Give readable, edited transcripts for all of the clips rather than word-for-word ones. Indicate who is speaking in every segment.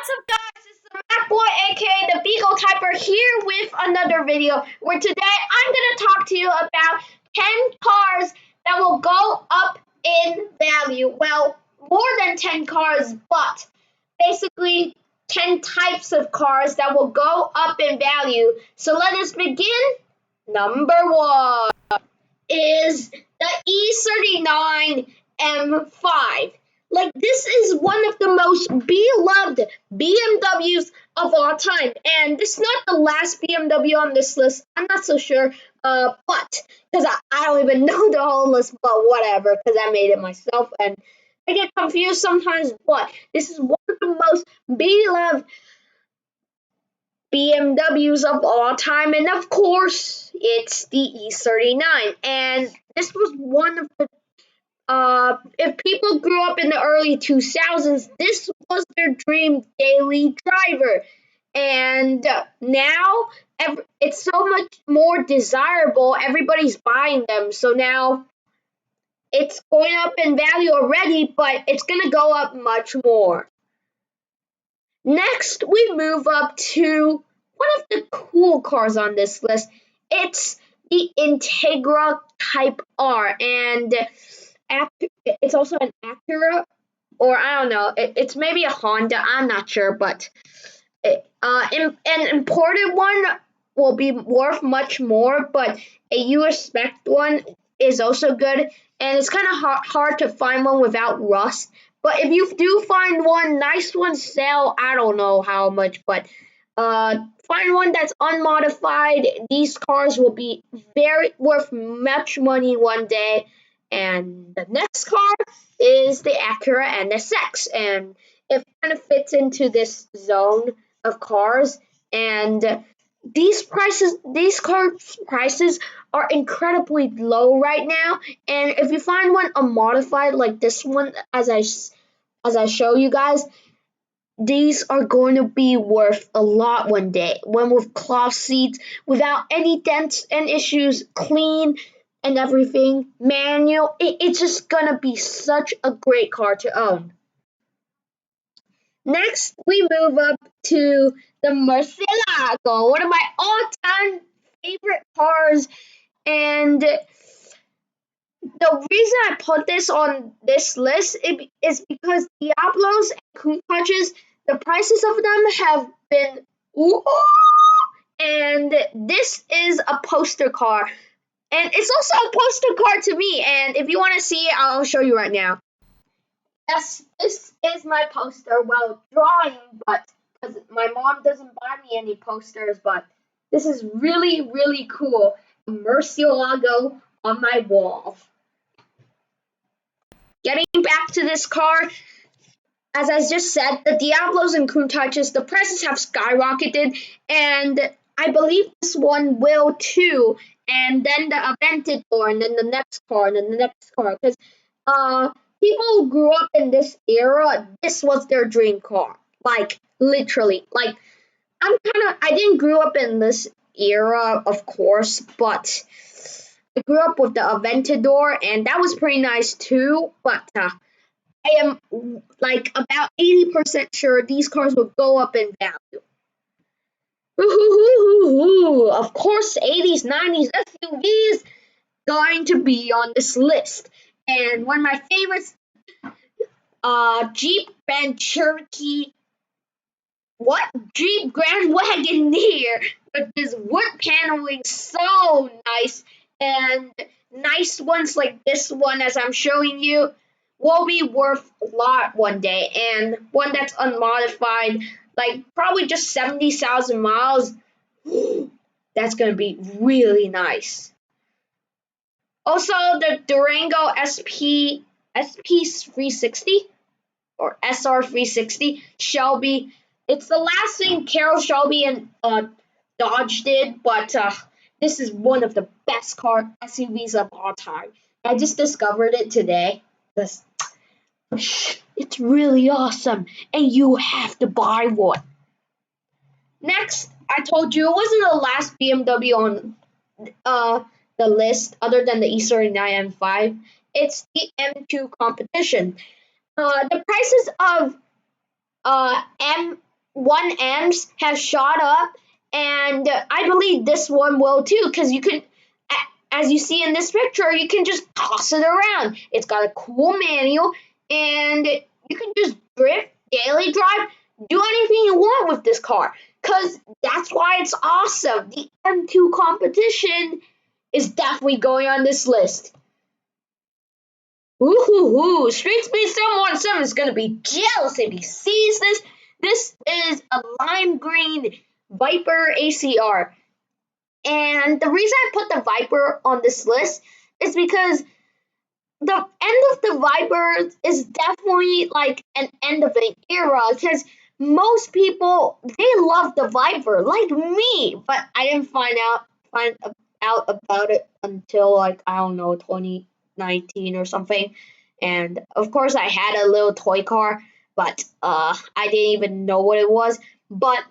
Speaker 1: What's up, guys? It's the Mac Boy, aka the Beagle Typer, here with another video where today I'm going to talk to you about 10 cars that will go up in value. Well, more than 10 cars, but basically 10 types of cars that will go up in value. So let us begin. Number 1 is the E39 M5. Like, this is one of the most beloved BMWs of all time. And this is not the last BMW on this list. I'm not so sure. But, because I don't even know the whole list, but whatever, because I made it myself. And I get confused sometimes, but this is one of the most beloved BMWs of all time. And of course, it's the E39. And this was one of the if people grew up in the early 2000s, this was their dream daily driver. And now it's so much more desirable. Everybody's buying them. So now it's going up in value already, but it's going to go up much more. Next, we move up to one of the cool cars on this list. It's the Integra Type R. And it's also an Acura, or I don't know. It's maybe a Honda. I'm not sure, but an imported one will be worth much more. But a US spec one is also good, and it's kind of hard to find one without rust. But if you do find one, nice ones sell. I don't know how much, but find one that's unmodified. These cars will be worth much money one day. And the next car is the Acura NSX, and it kind of fits into this zone of cars. And these car prices are incredibly low right now. And if you find one unmodified like this one, as I show you guys, these are going to be worth a lot one day. One with cloth seats, without any dents and issues, clean and everything, manual. It's just gonna be such a great car to own. Next, we move up to the Murcielago, one of my all-time favorite cars. And the reason I put this on this list is because Diablos and Countachs, the prices of them have been and this is a poster car. And it's also a poster car to me. And if you want to see it, I'll show you right now. Yes, this is my poster. Well, drawing, but because my mom doesn't buy me any posters, but this is really, really cool. Murcielago on my wall. Getting back to this car, as I just said, the Diablos and Countachs, the prices have skyrocketed, and I believe this one will too. And then the Aventador, and then the next car, and then the next car. Because people who grew up in this era, this was their dream car. Like, literally. Like, I didn't grow up in this era, of course, but I grew up with the Aventador, and that was pretty nice too. But I am like about 80% sure these cars will go up in value. Of course, 80s, 90s SUVs going to be on this list. And one of my favorites, Jeep Grand Cherokee. What? Jeep Grand Wagoneer with this wood paneling, so nice. And nice ones like this one, as I'm showing you, will be worth a lot one day. And one that's unmodified, like probably just 70,000 miles, that's going to be really nice. Also, the Durango SP360 or SR360 Shelby. It's the last thing Carroll Shelby and Dodge did, but this is one of the best car SUVs of all time. I just discovered it today. It's really awesome, and you have to buy one. Next, I told you it wasn't the last BMW on the list other than the E39 M5. It's the M2 competition. The prices of 1Ms have shot up, and I believe this one will too, because you can, as you see in this picture, you can just toss it around. It's got a cool manual, and you can just drift, daily drive, do anything you want with this car, because that's why it's awesome. The M2 competition is definitely going on this list. Woohoo! Street Speed 717 is gonna be jealous if he sees this. This is a lime green Viper ACR. And the reason I put the Viper on this list is because the end of the Viper is definitely like an end of an era, because most people, they love the Viper like me, but I didn't find out about it until, like, I don't know, 2019 or something. And of course I had a little toy car, but I didn't even know what it was. But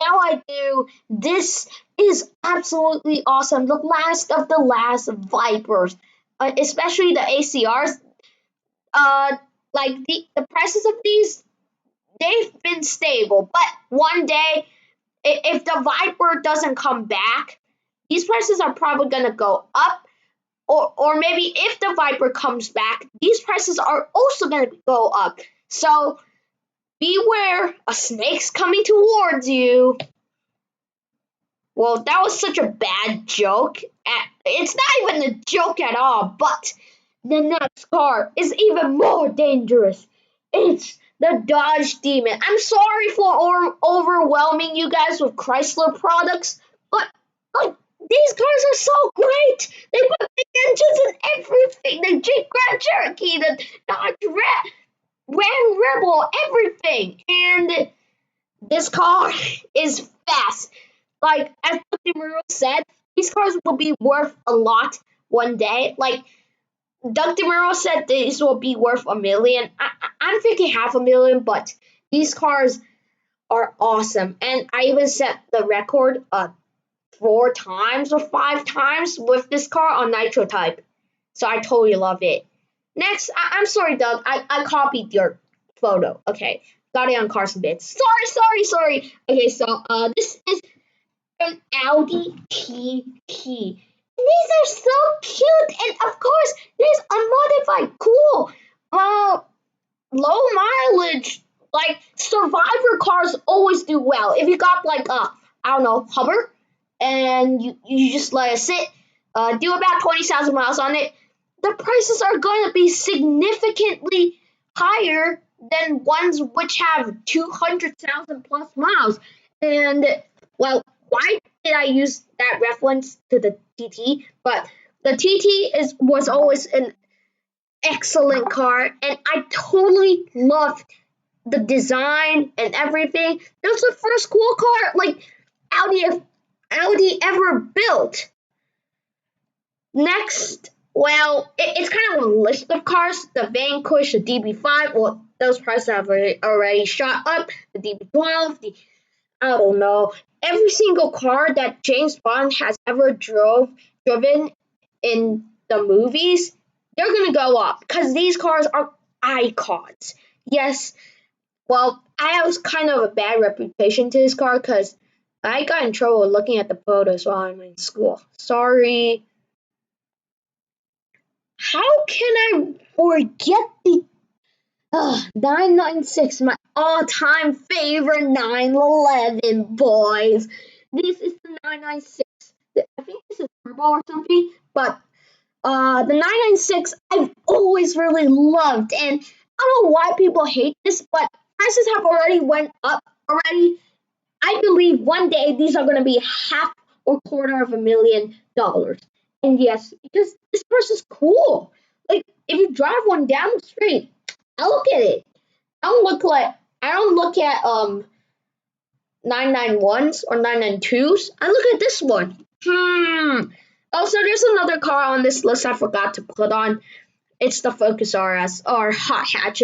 Speaker 1: now I do. This is absolutely awesome. The last of the last Vipers, especially the ACRs. Like the prices of these, they've been stable. But one day, if the Viper doesn't come back, these prices are probably gonna go up. Or maybe if the Viper comes back, these prices are also gonna go up. So beware, a snake's coming towards you. Well, that was such a bad joke. It's not even a joke at all, but the next car is even more dangerous. It's the Dodge Demon. I'm sorry for overwhelming you guys with Chrysler products, but like, these cars are so great. They put big engines in everything. The Jeep Grand Cherokee, the Dodge Ram Rebel, everything. And this car is fast. Like, as Dr. Muro said, these cars will be worth a lot one day. Like, Dr. Muro said these will be worth $1 million. I'm thinking $500,000, but these cars are awesome. And I even set the record 4 times or 5 times with this car on Nitro Type. So I totally love it. Next, I'm sorry, Doug. I copied your photo. Okay, got it on Carson Bits. Sorry. Okay, so this is an Audi TT. These are so cute, and of course, there's a modified cool, low mileage, like survivor cars always do well. If you got like I don't know, hover, and you just let it sit, do about 20,000 miles on it, the prices are going to be significantly higher than ones which have 200,000 plus miles. And well, why did I use that reference to the TT? But the TT was always an excellent car, and I totally loved the design and everything. It was the first cool car like Audi ever built. Next, well, it's kind of a list of cars. The Vanquish, the DB5, well, those prices have already shot up. The DB12, I don't know. Every single car that James Bond has ever driven in the movies, they're gonna go up because these cars are icons. Yes, well, I have kind of a bad reputation to this car because I got in trouble looking at the photos while I'm in school. Sorry. How can I forget the 996, my all-time favorite 911, boys. This is the 996. I think this is turbo or something, but the 996 I've always really loved, and I don't know why people hate this, but prices have already went up already. I believe one day these are going to be half or quarter of $1 million. And yes, because this person's cool. Like, if you drive one down the street, I look at it. I don't look at 991s or 992s. I look at this one. Also, there's another car on this list I forgot to put on. It's the Focus RS or Hot Hatches.